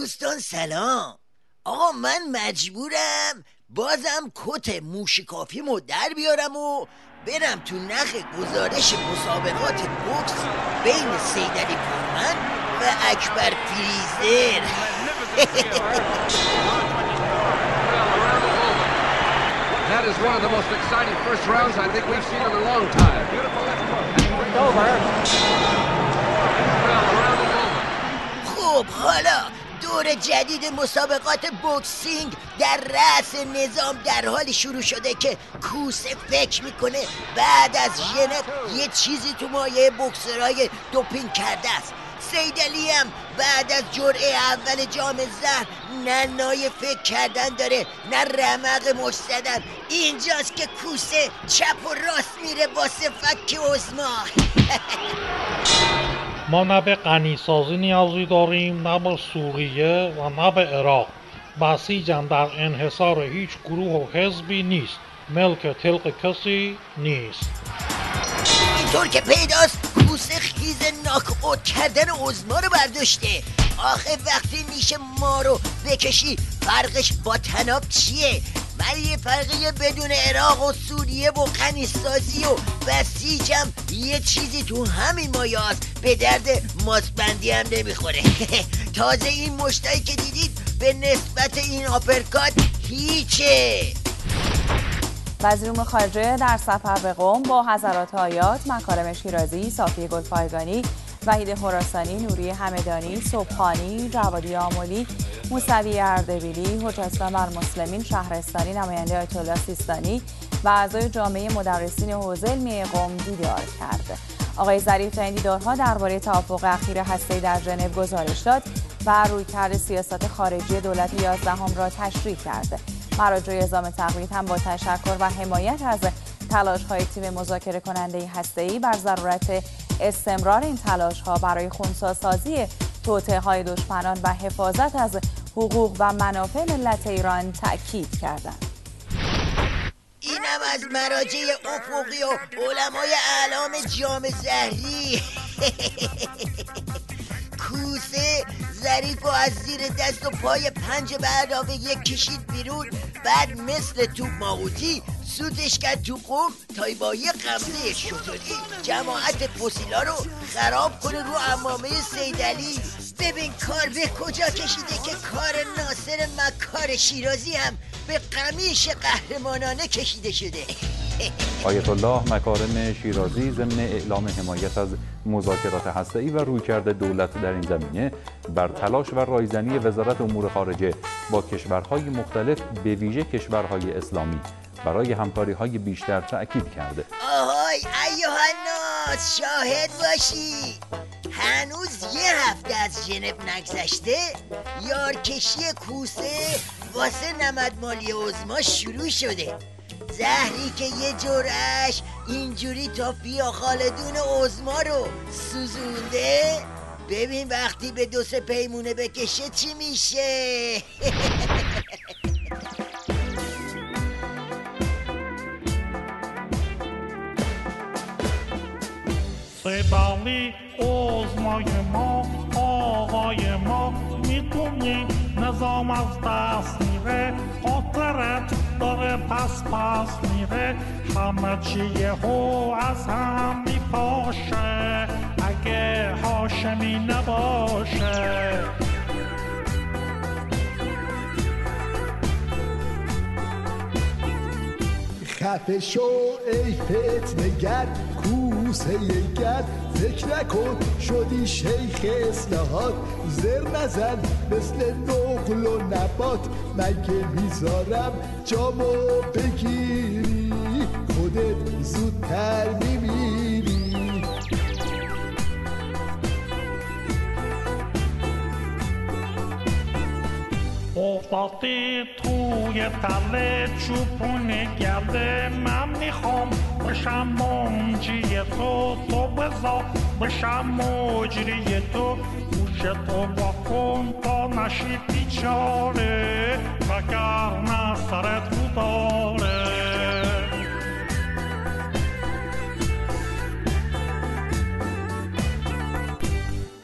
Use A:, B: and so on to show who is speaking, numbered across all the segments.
A: دوستان سلام. آقا من مجبورم بازم کت موشکافیمو در بیارم و برم تو نخ گزارش مسابقات بوکس بین سیدعلی پورمن و اکبر فریزر.
B: That is one of the most exciting first rounds I think we've seen in a long time.
A: خب حالا دور جدید مسابقات بوکسینگ در رأس نظام در حال شروع شده که کوسه فکر میکنه بعد از ژنت یه چیزی تو مایه بوکسرهای دوپینگ کرده است. سیدعلی هم بعد از جرعه اول جام زهر نه نای فکر کردن داره نه رمق مش زدن. اینجاست که کوسه چپ و راست میره واسه فک عظما.
C: ما نه به غنیسازی نیازی داریم، نه به سوریه و نه به عراق. بسیجم در انحصار هیچ گروه و حزبی نیست، ملک تلق کسی نیست.
A: اینطور که پیداست کوسه خیز ناک اوت کردن عظما رو برداشته. آخه وقتی نیش ما رو بکشی فرقش با تناب چیه؟ ولی یه فرقی بدون عراق و سوریه و غنیسازی و بسیجم یه چیزی تو همین مایه هست. به درد ماسبندی هم نمیخوره. تازه این مشتایی که دیدید به نسبت این آپرکات هیچه.
D: وزیر امور خارجه در سفر به قم با حضرات آیات مکارم شیرازی، صافی گلپایگانی، وحید خراسانی، نوری همدانی، صبحانی، جوادی آملی، موسوی اردبیلی، حجت المسلمین شهرستانی، نماینده آیت الله سیستانی و اعضای جامعه مدرسین حوزه علمی قم دیدار کرد. آقای ظریف در این دیدارها درباره توافق اخیر هسته‌ای در ژنو گزارش داد و رویکرد سیاست خارجی دولت 11 را تشریح کرد. مراجع اعزام تقلید هم با تشکر و حمایت از تلاش‌های تیم مذاکره کننده هسته‌ای بر ضرورت استمرار این تلاش‌ها برای خنثی‌سازی توطئه‌های دشمنان و حفاظت از حقوق و منافع ملت ایران تأکید کردند.
A: اینم از مراجع افقی و علمای اعلام جام زهری. کوسه ظریف و از زیر دست و پای 5 به علاوه 1 کشید بیرون. بعد مثل توپ ماهوتی سوتش کرد تو قم تا با یه قبضه شطوری جماعت فسیلا رو خراب کنه رو عمامه سیدعلی. ببین کار به کجا کشیده که کار ناصر مکار شیرازی هم به قمیش قهرمانانه کشیده شده.
E: آیت الله مکارم شیرازی ضمن اعلام حمایت از مذاکرات هسته‌ای و رویکرد دولت در این زمینه بر تلاش و رایزنی وزارت امور خارجه با کشورهای مختلف به ویژه کشورهای اسلامی برای همکاری‌های بیشتر تأکید کرده.
A: آهای ایها الناس شاهد باشی، هنوز یه هفته از ژنو نگذشته یارکشی کوسه واسه نمدمالی عظما شروع شده. زهری که یه جرعش اینجوری تا فیا خالدون عظما رو سوزونده. ببین وقتی به 2-3 پیمونه بکشه چی میشه.
C: سیدعلی عظمای ما، آقای ما، میتونی نظام از دست میره، خاطرت داره پس میره، همه چی یهو از هم میپاشه اگه هاشمی نباشه.
F: خفه شو ای فتنه‌گر کوسه گر، فکر نکن شدی شیخ اصلاحات، زر نزن مثل نقل و نبات، مگه میذارم جامو بگیری خودت زودتر میمیری.
C: افتادی توی تله چوبونه گرده، من میخوام بشم منجی تو، تو بذار بشم مجری تو، گوش تو با کن تا نشی بیچاره وگرنه سرت رو داره.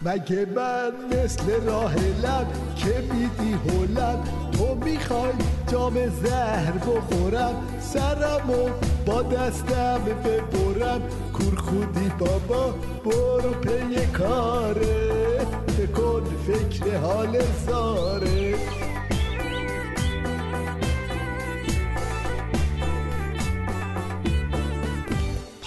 F: مگه من مثل راهلم که میدی هلم تو میخوای جام زهر بخورم سرمو با دستم ببرم کور خودی بابا برو پی کاره بکن فکر حال زاره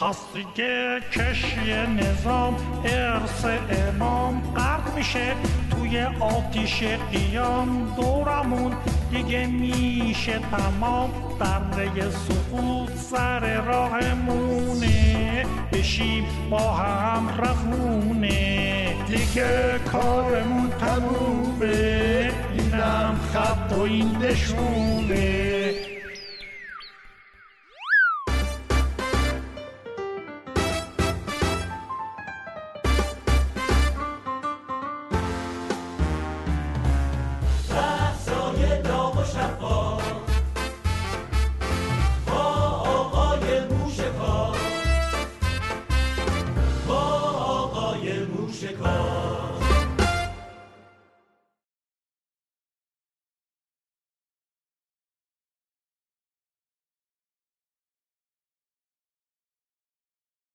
C: پس دیگه کشی نظام ارث امام غرق میشه توی آتیش قیام دورمون دیگه میشه تمام دره سقوط سر راهمونه بشیم با هم رفونه دیگه کارمون تمومه اینم خط و این نشونه
G: موشکار